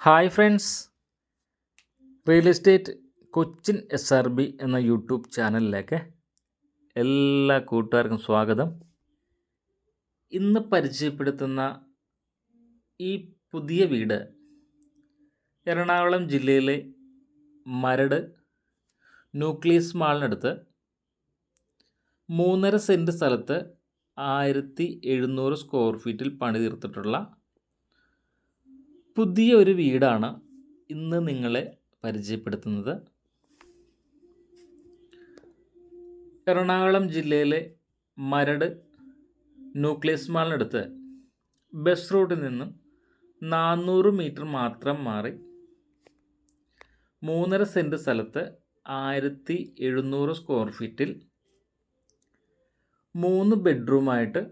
Hi friends, real estate Cochin SRB എന്ന YouTube ചാനലിലേക്ക് എല്ലാ കൂട്ടുകാർക്കും സ്വാഗതം. ഇന്ന് പരിചയപ്പെടുത്തുന്ന ഈ പുതിയ വീട് എറണാകുളം ജില്ലയിലെ മരട് ന്യൂക്ലിയസ് മാളിനടുത്ത് 3.5 സെൻറ്റ് സ്ഥലത്ത് 1700 സ്ക്വയർ ഫീറ്റിൽ പണി തീർത്തിട്ടുള്ള പുതിയ ഒരു വീടാണ് ഇന്ന് നിങ്ങളെ പരിചയപ്പെടുത്തുന്നത്. എറണാകുളം ജില്ലയിലെ മരട് ന്യൂക്ലിയസ് മാളിനടുത്ത് ബസ് റൂട്ടിൽ നിന്നും 400 മീറ്റർ മാത്രം മാറി 3.5 സെൻറ്റ് സ്ഥലത്ത് 1700 സ്ക്വയർ ഫീറ്റിൽ 3 ബെഡ്റൂമായിട്ട്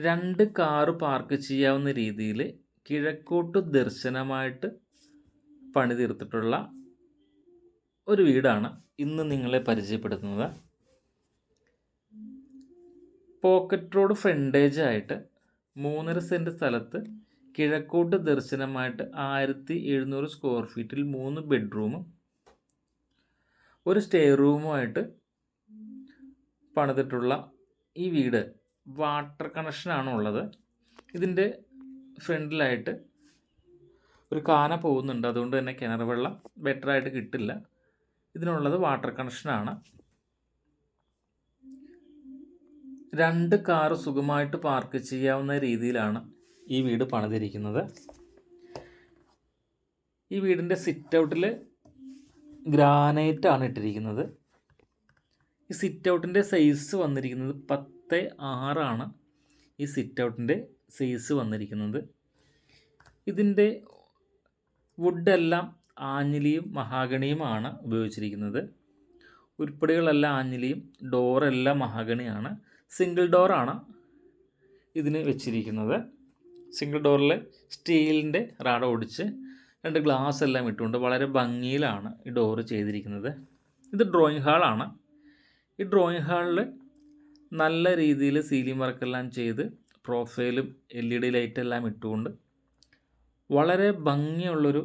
2 കാറ് പാർക്ക് ചെയ്യാവുന്ന രീതിയിൽ കിഴക്കോട്ട് ദർശനമായിട്ട് പണി തീർത്തിട്ടുള്ള ഒരു വീടാണ് ഇന്ന് നിങ്ങളെ പരിചയപ്പെടുത്തുന്നത്. പോക്കറ്റ് റോഡ് ഫ്രണ്ടേജ് ആയിട്ട് 3.5 സെൻറ്റ് സ്ഥലത്ത് കിഴക്കോട്ട് ദർശനമായിട്ട് 1700 സ്ക്വയർ ഫീറ്റിൽ 3 ബെഡ്റൂമും ഒരു സ്റ്റേ റൂമുമായിട്ട് പണിതിട്ടുള്ള ഈ വീട് വാട്ടർ കണക്ഷനാണ് ഉള്ളത്. ഇതിൻ്റെ ഫ്രണ്ടിലായിട്ട് ഒരു കാന പോകുന്നുണ്ട്, അതുകൊണ്ട് തന്നെ കിണർ വെള്ളം ബെറ്ററായിട്ട് കിട്ടില്ല. ഇതിനുള്ളത് വാട്ടർ കണക്ഷനാണ്. 2 കാറ് സുഖമായിട്ട് പാർക്ക് ചെയ്യാവുന്ന രീതിയിലാണ് ഈ വീട് പണിതിരിക്കുന്നത്. ഈ വീടിൻ്റെ സിറ്റ് ഔട്ടിൽ ഗ്രാനൈറ്റാണ് ഇട്ടിരിക്കുന്നത്. ഈ സിറ്റ് ഔട്ടിൻ്റെ സൈസ് വന്നിരിക്കുന്നത് 10.6 ഈ സിറ്റ് ഔട്ടിൻ്റെ സൈസ് വന്നിരിക്കുന്നത്. ഇതിൻ്റെ വുഡെല്ലാം ആഞ്ഞിലിയും മഹാഗണിയുമാണ് ഉപയോഗിച്ചിരിക്കുന്നത്. ഉരുപ്പടികളെല്ലാം ആഞ്ഞിലിയും, ഡോറെല്ലാം മഹാഗണിയാണ്. സിംഗിൾ ഡോറാണ് ഇതിന് വെച്ചിരിക്കുന്നത്. സിംഗിൾ ഡോറിൽ സ്റ്റീലിൻ്റെ റാഡ ഒടിച്ച് 2 ഗ്ലാസ് എല്ലാം ഇട്ടുകൊണ്ട് വളരെ ഭംഗിയിലാണ് ഈ ഡോറ് ചെയ്തിരിക്കുന്നത്. ഇത് ഡ്രോയിങ് ഹാളാണ്. ഈ ഡ്രോയിങ് ഹാളിൽ നല്ല രീതിയിൽ സീലിംഗ് വർക്കെല്ലാം ചെയ്ത് പ്രൊഫൈലും LED ലൈറ്റെല്ലാം ഇട്ടുകൊണ്ട് വളരെ ഭംഗിയുള്ളൊരു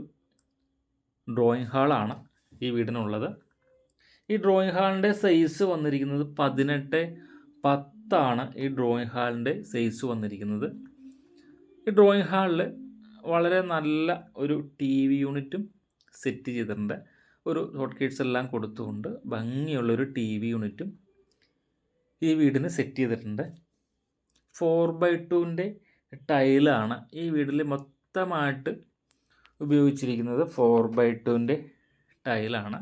ഡ്രോയിങ് ഹാളാണ് ഈ വീടിനുള്ളത്. ഈ ഡ്രോയിങ് ഹാളിൻ്റെ സൈസ് വന്നിരിക്കുന്നത് 18:10 ഈ ഡ്രോയിങ് ഹാളിൻ്റെ സൈസ് വന്നിരിക്കുന്നത്. ഈ ഡ്രോയിങ് ഹാളിൽ വളരെ നല്ല ഒരു TV യൂണിറ്റും സെറ്റ് ചെയ്തിട്ടുണ്ട്. ഒരു ഹോട്ട് കേറ്റ്സ് എല്ലാം കൊടുത്തുകൊണ്ട് ഭംഗിയുള്ളൊരു TV യൂണിറ്റും ഈ വീടിന് സെറ്റ് ചെയ്തിട്ടുണ്ട്. 4x2 ടൈലാണ് ഈ വീട്ടിൽ മൊത്തമായിട്ട് ഉപയോഗിച്ചിരിക്കുന്നത്. 4x2 ടൈലാണ്.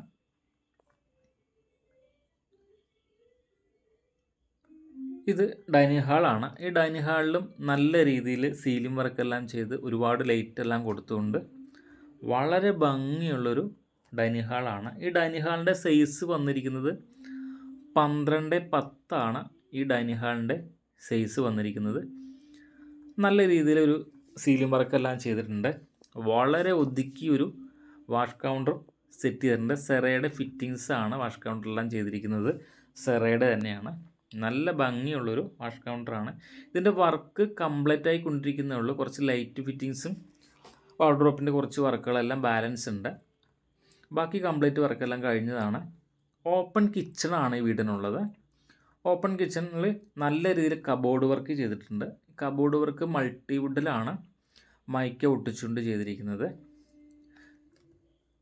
ഇത് ഡൈനിങ് ഹാളാണ്. ഈ ഡൈനിങ് ഹാളിലും നല്ല രീതിയിൽ സീലിംഗ് വർക്കെല്ലാം ചെയ്ത് ഒരുപാട് ലൈറ്റെല്ലാം കൊടുത്തുകൊണ്ട് വളരെ ഭംഗിയുള്ളൊരു ഡൈനിങ് ഹാളാണ്. ഈ ഡൈനിങ് ഹാളിൻ്റെ സൈസ് വന്നിരിക്കുന്നത് 12:10 ഈ ഡൈനിങ് ഹാളിൻ്റെ സൈസ് വന്നിരിക്കുന്നത്. നല്ല രീതിയിലൊരു സീലിംഗ് വർക്കെല്ലാം ചെയ്തിട്ടുണ്ട്. വളരെ ഒതുക്കിയൊരു വാഷ് കൗണ്ടർ സെറ്റ് ചെയ്തിട്ടുണ്ട്. സെറയുടെ ഫിറ്റിങ്സാണ് വാഷ് കൗണ്ടറെല്ലാം ചെയ്തിരിക്കുന്നത്. സെറയുടെ തന്നെയാണ്. നല്ല ഭംഗിയുള്ളൊരു വാഷ് കൗണ്ടറാണ്. ഇതിൻ്റെ വർക്ക് കംപ്ലീറ്റ് ആയി കൊണ്ടിരിക്കുന്നേ ഉള്ളൂ. കുറച്ച് ലൈറ്റ് ഫിറ്റിങ്സും വാർഡ്രോപ്പിൻ്റെ കുറച്ച് വർക്കുകളെല്ലാം ബാലൻസ് ഉണ്ട്. ബാക്കി കംപ്ലീറ്റ് വർക്കെല്ലാം കഴിഞ്ഞതാണ്. ഓപ്പൺ കിച്ചണാണ് ഈ വീടിനുള്ളത്. ഓപ്പൺ കിച്ചണിൽ നല്ല രീതിയിൽ കബോർഡ് വർക്ക് ചെയ്തിട്ടുണ്ട്. കബോർഡ് വർക്ക് മൾട്ടിവുഡിലാണ് മൈക്ക ഒട്ടിച്ചുകൊണ്ട് ചെയ്തിരിക്കുന്നത്.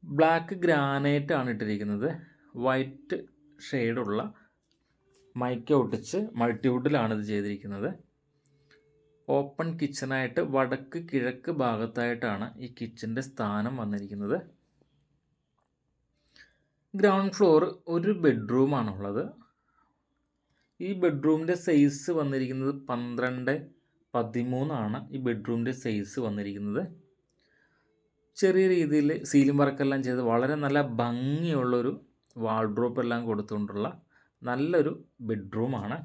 ബ്ലാക്ക് ഗ്രാനൈറ്റ് ആണ് ഇട്ടിരിക്കുന്നത്. വൈറ്റ് ഷെയ്ഡുള്ള മൈക്ക ഒട്ടിച്ച് മൾട്ടിവുഡിലാണ് ഇത് ചെയ്തിരിക്കുന്നത്. ഓപ്പൺ കിച്ചണായിട്ട് വടക്ക് കിഴക്ക് ഭാഗത്തായിട്ടാണ് ഈ കിച്ചൻ്റെ സ്ഥാനം വന്നിരിക്കുന്നത്. ഗ്രൗണ്ട് ഫ്ലോർ ഒരു ബെഡ്റൂമാണുള്ളത്. ഈ ബെഡ്റൂമിൻ്റെ സൈസ് വന്നിരിക്കുന്നത് 12:13 ഈ ബെഡ്റൂമിൻ്റെ സൈസ് വന്നിരിക്കുന്നത്. ചെറിയ രീതിയിൽ സീലിംഗ് വർക്കെല്ലാം ചെയ്ത് വളരെ നല്ല ഭംഗിയുള്ളൊരു വാൾഡ്രോപ്പ് എല്ലാം കൊടുത്തുകൊണ്ടുള്ള നല്ലൊരു ബെഡ്റൂമാണ്.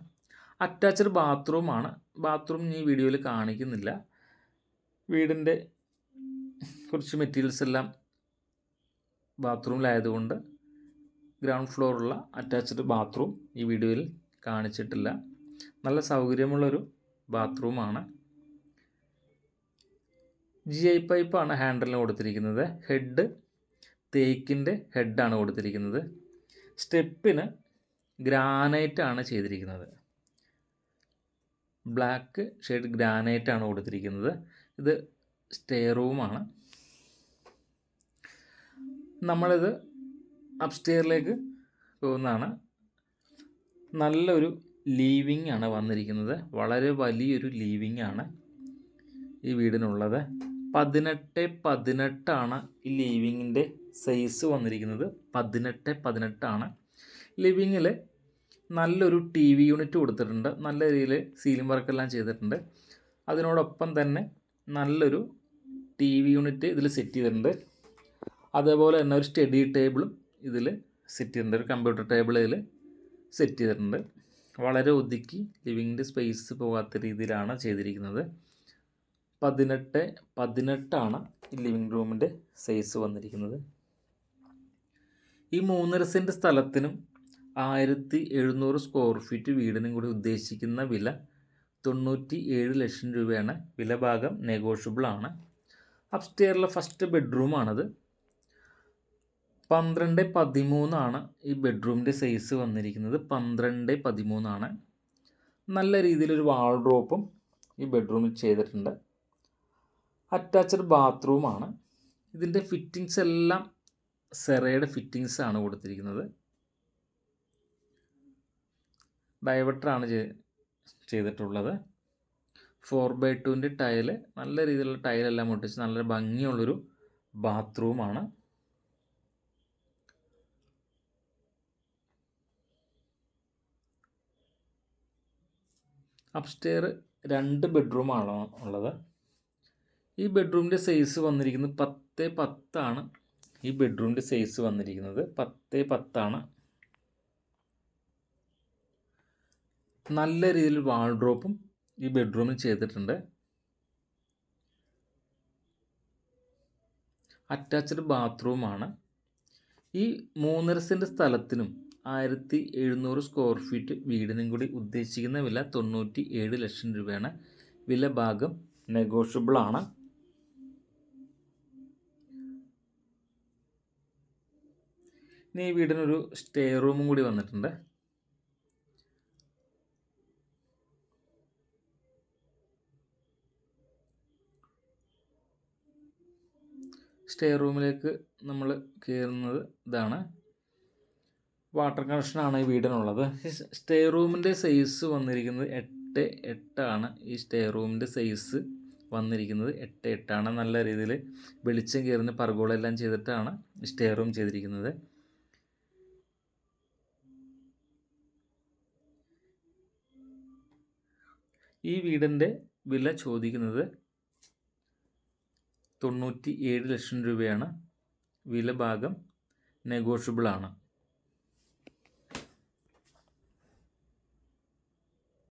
അറ്റാച്ച്ഡ് ബാത്റൂമാണ്. ബാത്റൂം ഈ വീഡിയോയിൽ കാണിക്കുന്നില്ല. വീടിൻ്റെ കുറച്ച് മെറ്റീരിയൽസ് എല്ലാം ബാത്റൂമിലായതുകൊണ്ട് ഗ്രൗണ്ട് ഫ്ലോറുള്ള അറ്റാച്ച്ഡ് ബാത്റൂം ഈ വീഡിയോയിൽ കാണിച്ചിട്ടില്ല. നല്ല സൗകര്യമുള്ളൊരു ബാത്റൂമാണ്. GI പൈപ്പാണ് ഹാൻഡിലിന് കൊടുത്തിരിക്കുന്നത്. ഹെഡ് തേക്കിൻ്റെ ഹെഡാണ് കൊടുത്തിരിക്കുന്നത്. സ്റ്റെപ്പിന് ഗ്രാനൈറ്റ് ആണ് ചെയ്തിരിക്കുന്നത്. ബ്ലാക്ക് ഷെയ്ഡ് ഗ്രാനൈറ്റ് ആണ് കൊടുത്തിരിക്കുന്നത്. ഇത് സ്റ്റേ റൂമാണ്. നമ്മളിത് അപ്സ്റ്റെയറിലേക്ക് പോകുന്നതാണ്. നല്ലൊരു ലീവിങ് ആണ് വന്നിരിക്കുന്നത്. വളരെ വലിയൊരു ലീവിങ് ആണ് ഈ വീടിനുള്ളത്. 18x18 ആണ് ഈ ലീവിങ്ങിൻ്റെ സൈസ് വന്നിരിക്കുന്നത്. 18x18 ആണ്. ലിവിങ്ങിൽ നല്ലൊരു TV യൂണിറ്റ് കൊടുത്തിട്ടുണ്ട്. നല്ല രീതിയിൽ സീലിംഗ് വർക്കെല്ലാം ചെയ്തിട്ടുണ്ട്. അതിനോടൊപ്പം തന്നെ നല്ലൊരു TV യൂണിറ്റ് ഇതിൽ സെറ്റ് ചെയ്തിട്ടുണ്ട്. അതേപോലെ തന്നെ ഒരു സ്റ്റഡി ടേബിളും ഇതിൽ സെറ്റ് ചെയ്തിട്ടുണ്ട്. ഒരു കമ്പ്യൂട്ടർ ടേബിൾ ഇതിൽ സെറ്റ് ചെയ്തിട്ടുണ്ട്. വളരെ ഒതുക്കി ലിവിങ്ങിൻ്റെ സ്പേസ് പോകാത്ത രീതിയിലാണ് ചെയ്തിരിക്കുന്നത്. 18x18 ആണ് ഈ ലിവിങ് റൂമിൻ്റെ സൈസ് വന്നിരിക്കുന്നത്. ഈ 3.5 സെൻറ്റ് സ്ഥലത്തിനും 1700 സ്ക്വയർ ഫീറ്റ് വീടിനും കൂടി ഉദ്ദേശിക്കുന്ന വില 97 ലക്ഷം രൂപയാണ്. വില ഭാഗം നെഗോഷ്യബിൾ ആണ്. അപ്സ്റ്റെയറിലെ ഫസ്റ്റ് ബെഡ്റൂമാണത്. 12x13 ആണ് ഈ ബെഡ്റൂമിൻ്റെ സൈസ് വന്നിരിക്കുന്നത്. 12x13 ആണ്. നല്ല രീതിയിലൊരു വാൾഡ്രോപ്പും ഈ ബെഡ്റൂമിൽ ചെയ്തിട്ടുണ്ട്. അറ്റാച്ച്ഡ് ബാത്റൂമാണ്. ഇതിൻ്റെ ഫിറ്റിങ്സ് എല്ലാം സെറയുടെ ഫിറ്റിങ്സ് ആണ് കൊടുത്തിരിക്കുന്നത്. ഡൈവർട്ടറാണ് ചെയ്തിട്ടുള്ളത്. 4x2 ടൈല്, നല്ല രീതിയിലുള്ള ടൈലെല്ലാം ഒട്ടിച്ച് നല്ല ഭംഗിയുള്ളൊരു ബാത്റൂമാണ്. അപ്സ്റ്റെയർ 2 ബെഡ്റൂമാണ് ഉള്ളത്. ഈ ബെഡ്റൂമിൻ്റെ സൈസ് വന്നിരിക്കുന്നത് 10x10 ആണ്. ഈ ബെഡ്റൂമിൻ്റെ സൈസ് വന്നിരിക്കുന്നത് 10x10 ആണ്. നല്ല രീതിയിൽ വാൾഡ്രോപ്പും ഈ ബെഡ്റൂമിൽ ചെയ്തിട്ടുണ്ട്. അറ്റാച്ച്ഡ് ബാത്റൂമാണ്. ഈ 3.5 സെൻറ്റ് സ്ഥലത്തിനും 1700 സ്ക്വയർ ഫീറ്റ് വീടിനും കൂടി ഉദ്ദേശിക്കുന്ന വില 97 ലക്ഷം രൂപയാണ്. വില ഭാഗം നെഗോഷ്യബിൾ ആണ്. ഇനി ഈ വീടിനൊരു സ്റ്റേ റൂമും കൂടി വന്നിട്ടുണ്ട്. സ്റ്റേ റൂമിലേക്ക് നമ്മൾ കയറുന്നത് ഇതാണ്. വാട്ടർ കണക്ഷനാണ് ഈ വീടിനുള്ളത്. സ്റ്റേ റൂമിൻ്റെ സൈസ് വന്നിരിക്കുന്നത് 8x8 ആണ്. ഈ സ്റ്റേ റൂമിൻ്റെ സൈസ് വന്നിരിക്കുന്നത് 8x8 ആണ്. നല്ല രീതിയിൽ വെളിച്ചം കയറുന്ന പർഗോളെല്ലാം ചെയ്തിട്ടാണ് സ്റ്റേ റൂം ചെയ്തിരിക്കുന്നത്. ഈ വീടിൻ്റെ വില ചോദിക്കുന്നത് 97 ലക്ഷം രൂപയാണ്. വില ഭാഗം നെഗോഷ്യബിൾ ആണ്.